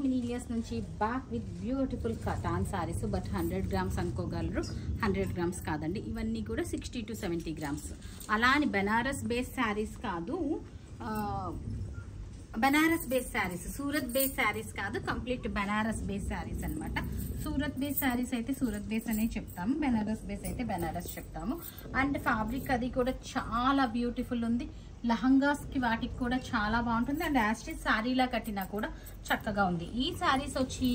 మినీలియస్ నుంచి back with beautiful katan saris. But 100 grams అనుకోగలరు, 100 grams కాదండి. ఇవన్నీ కూడా 60 to 70 గ్రామ్స్. అలా అని బెనారస్ బేస్ శారీస్ కాదు, బెనారస్ బేస్ శారీస్, సూరత్ బేస్ శారీస్ కాదు, కంప్లీట్ బెనారస్ బేస్ శారీస్ అనమాట. సూరత్ బేస్ శారీస్ అయితే సూరత్ బేస్ అనే చెప్తాము, బెనారస్ బేస్ అయితే బెనారస్ చెప్తాము. అండ్ ఫ్యాబ్రిక్ అది కూడా చాలా బ్యూటిఫుల్ ఉంది. లహంగాస్ కి వాటికి కూడా చాలా బాగుంటుంది. అండ్ యాస్టిస్ శారీలా కట్టినా కూడా చక్కగా ఉంది. ఈ శారీస్ వచ్చి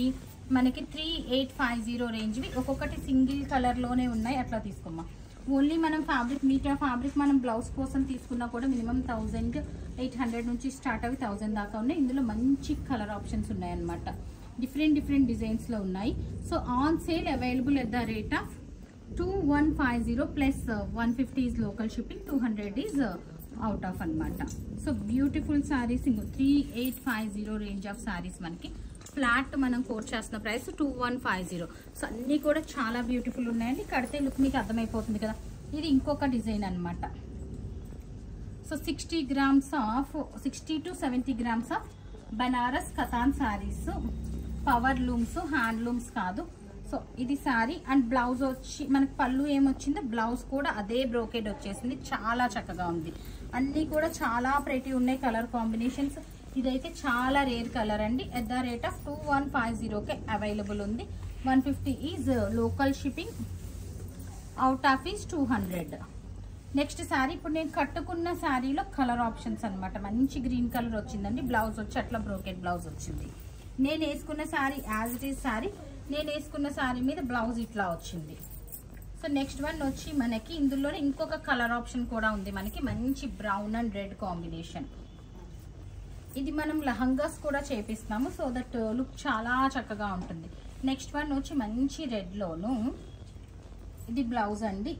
మనకి 3850 రేంజ్వి. ఒక్కొక్కటి సింగిల్ కలర్ లోనే ఉన్నాయి. అట్లా తీసుకోమ్మా. ఓన్లీ మనం ఫ్యాబ్రిక్ మీటర్ ఫ్యాబ్రిక్ మనం బ్లౌజ్ కోసం తీసుకున్నా కూడా మినిమం 1800 నుంచి స్టార్ట్ అవి 1000 దాకా ఉన్నాయి. ఇందులో మంచి కలర్ ఆప్షన్స్ ఉన్నాయన్నమాట. డిఫరెంట్ డిజైన్స్ లో ఉన్నాయి. So on sale available at the rate of 2150 plus 150 is local shipping, 200 is out of అనమాట. So beautiful saris. ఇంకో 3850 రేంజ్ ఆఫ్ సారీస్ మనకి ఫ్లాట్ మనం కోట్ చేస్తున్న ప్రైస్ 2150. సో అన్ని కూడా చాలా బ్యూటిఫుల్ ఉన్నాయండి. కడితే లుక్ మీకు అర్థమైపోతుంది కదా. ఇది ఇంకొక డిజైన్ అనమాట. So 60 grams of 60 to 70 grams of Banaras katan saris. Power looms, hand looms కాదు. సో ఇది సారీ. అండ్ బ్లౌజ్ వచ్చి మనకి పళ్ళు ఏమొచ్చిందో బ్లౌజ్ కూడా అదే బ్రోకెడ్ వచ్చేసింది. చాలా చక్కగా ఉంది. అన్ని కూడా చాలా ప్రెటీ ఉన్నాయి కలర్ కాంబినేషన్స్. ఇదైతే చాలా రేర్ కలర్ అండి. ఎట్ ద రేట్ ఆఫ్ 2150కే అవైలబుల్ ఉంది. 150 is local shipping, out of is 200. Next sari ఇప్పుడు నేను కట్టుకున్న శారీలో కలర్ ఆప్షన్స్ అనమాట. మంచి గ్రీన్ కలర్ వచ్చిందండి. బ్లౌజ్ వచ్చి అట్లా బ్రోకెడ్ బ్లౌజ్ వచ్చింది. నేను వేసుకున్న sari as it is sari. నేను వేసుకున్న శారీ మీద బ్లౌజ్ ఇట్లా వచ్చింది. సో నెక్స్ట్ వన్ వచ్చి మనకి ఇందులోనే ఇంకొక కలర్ ఆప్షన్ కూడా ఉంది. మనకి మంచి బ్రౌన్ అండ్ రెడ్ కాంబినేషన్. ఇది మనం లహంగాస్ కూడా చేపిస్తాము. సో దట్ లుక్ చాలా చక్కగా ఉంటుంది. నెక్స్ట్ వన్ వచ్చి మంచి రెడ్ లోను. ఇది బ్లౌజ్ అండి.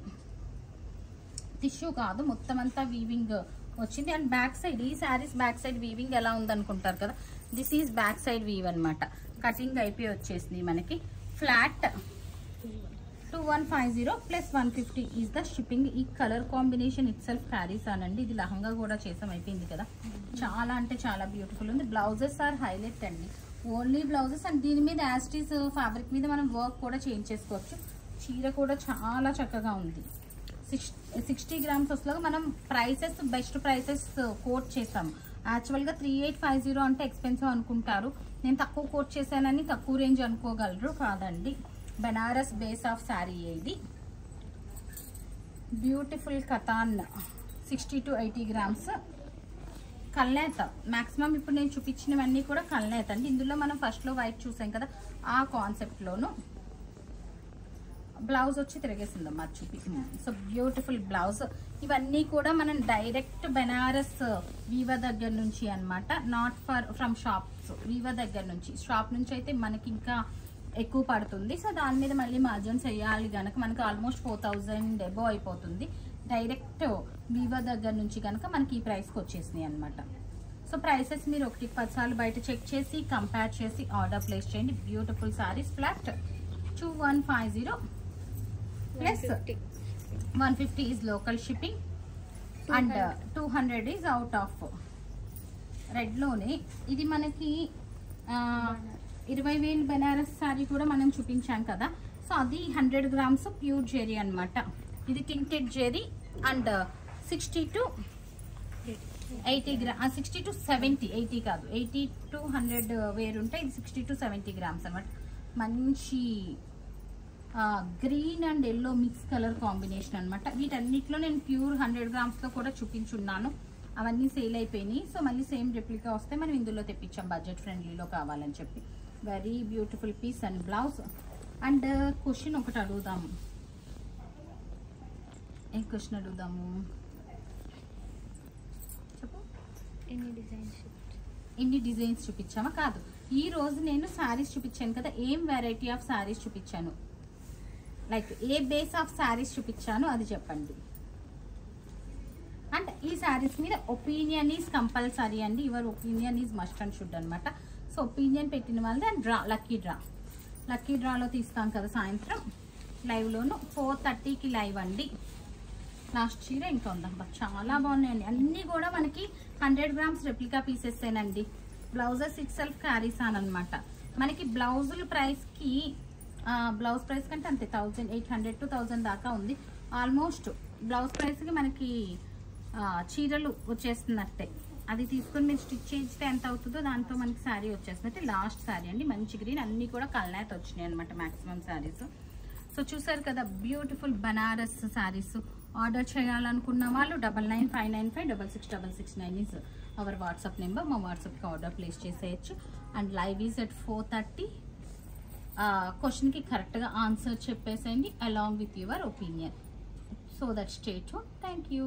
టిష్యూ కాదు, మొత్తం అంతా వీవింగ్ వచ్చింది. అండ్ బ్యాక్ సైడ్ ఈ శారీస్ బ్యాక్ సైడ్ వీవింగ్ ఎలా ఉందనుకుంటారు కదా. This is back side weave అనమాట. కటింగ్ అయిపోయి వచ్చేసింది మనకి. Flat 2150 plus 150 is the shipping. ఈ colour combination itself carries అనండి. ఇది లహంగా కూడా చేసాం, అయిపోయింది కదా. చాలా అంటే చాలా బ్యూటిఫుల్ ఉంది. బ్లౌజెస్ ఆర్ హైలైట్ అండి. Only blouses. అండ్ దీని మీద యాస్టీస్ ఫ్యాబ్రిక్ మీద మనం వర్క్ కూడా చేంజ్ చేసుకోవచ్చు. చీర కూడా చాలా చక్కగా ఉంది. 60 గ్రామ్స్ వస్తేలాగా మనం ప్రైసెస్ బెస్ట్ ప్రైసెస్ కోట్ చేసాం. యాక్చువల్గా 3850 అంటే ఎక్స్పెన్సివ్ అనుకుంటారు. నేను తక్కువ కోట్ చేశానని తక్కువ రేంజ్ అనుకోగలరు. కాదండి, బెనారస్ బేస్ ఆఫ్ శారీ. ఇది బ్యూటిఫుల్ కతాన్ 60 to 80 గ్రామ్స్. కల్నేత మాక్సిమం ఇప్పుడు నేను చూపించినవన్నీ కూడా కల్నేత అండి. ఇందులో మనం ఫస్ట్లో వైట్ చూసాం కదా, ఆ కాన్సెప్ట్లోను. బ్లౌజ్ వచ్చి తిరిగేసిందమ్మా చూపి. So beautiful blouse. ఇవన్నీ కూడా మనం డైరెక్ట్ బెనారస్ వీవర్ దగ్గర నుంచి అనమాట. Not from shops. వీవర్ దగ్గర నుంచి, షాప్ నుంచి అయితే మనకి ఇంకా ఎక్కువ పడుతుంది. సో దాని మీద మళ్ళీ మార్జిన్స్ వేయాలి కనుక మనకి ఆల్మోస్ట్ 4000 ఎబో అయిపోతుంది. డైరెక్ట్ వీవర్ దగ్గర నుంచి కనుక మనకి ఈ ప్రైస్కి వచ్చేసినాయి అనమాట. సో ప్రైసెస్ మీరు 1-10 సార్లు బయట చెక్ చేసి కంపేర్ చేసి ఆర్డర్ ప్లేస్ చేయండి. Beautiful saris. Flat 2150 plus 150 is local shipping and 200 is out of. రెడ్లోనే ఇది మనకి 20,000 బెనారస్ సారీ కూడా మనం చూపించాం కదా. సో అది 100 గ్రామ్స్ ప్యూర్ జెరీ అనమాట. ఇది tinted zari. And 60 to 80 grams, 60 to 70, 80 కాదు, 80 to 100 వేరు ఉంటాయి. ఇది 60 to 70 గ్రామ్స్ అనమాట. మంచి green and yellow mix colour combination అనమాట. వీటన్నిటిలో నేను ప్యూర్ 100 గ్రామ్స్లో కూడా చూపించున్నాను. అవన్నీ సేల్ అయిపోయినాయి. సో మళ్ళీ సేమ్ రెప్లికా వస్తే మనం ఇందులో తెప్పించాం బడ్జెట్ ఫ్రెండ్లీలో కావాలని చెప్పి. Very beautiful piece and blouse. And question ఒకటి అడుగుదాము. ఏం క్వశ్చన్ అడుగుదాము చెప్పు. ఎన్ని డిజైన్స్ చూపించామా? కాదు, ఈ రోజు నేను శారీస్ చూపించాను కదా. ఏం వెరైటీ ఆఫ్ శారీస్ చూపించాను, like A base of saris చూపించాను అది చెప్పండి. అండ్ ఈ శారీస్ మీద ఒపీనియన్ ఈజ్ కంపల్సరీ అండి. Your opinion is must and should అనమాట. సో ఒపీనియన్ పెట్టిన వాళ్ళది అండ్ లక్కీ డ్రాలో తీస్తాం కదా సాయంత్రం లైవ్లోను. 4:30కి లైవ్ అండి. లాస్ట్ చీర ఇంకా ఉందమ్మా. చాలా బాగున్నాయండి. అన్నీ కూడా మనకి 100 గ్రామ్స్ రెప్లికా పీసెస్ ఏనండి. Blouses it self carries on అనమాట. మనకి బ్లౌజుల ప్రైస్కి బ్లౌజ్ ప్రైస్ కంటే అంతే 1800 to 1000 దాకా ఉంది. ఆల్మోస్ట్ బ్లౌజ్ ప్రైస్కి మనకి చీరలు వచ్చేస్తున్నట్టే. అది తీసుకొని మీరు స్టిచ్ చేస్తే ఎంత అవుతుందో దాంతో మనకి శారీ వచ్చేస్తుంది. అయితే లాస్ట్ శారీ అండి, మంచి గ్రీన్, అన్నీ కూడా కల్నాథ్ వచ్చినాయి అనమాట మ్యాక్సిమం శారీస్. సో చూసారు కదా బ్యూటిఫుల్ బనారస్ శారీస్. ఆర్డర్ చేయాలనుకున్న వాళ్ళు 995995666669 ఇస్ అవర్ వాట్సాప్ నెంబర్. మా వాట్సాప్కి ఆర్డర్ ప్లేస్ చేసేయచ్చు. And live is at 4:30. క్వశ్చన్కి కరెక్ట్గా ఆన్సర్ చెప్పేసేయండి along with your opinion. So that stay tune. Thank you.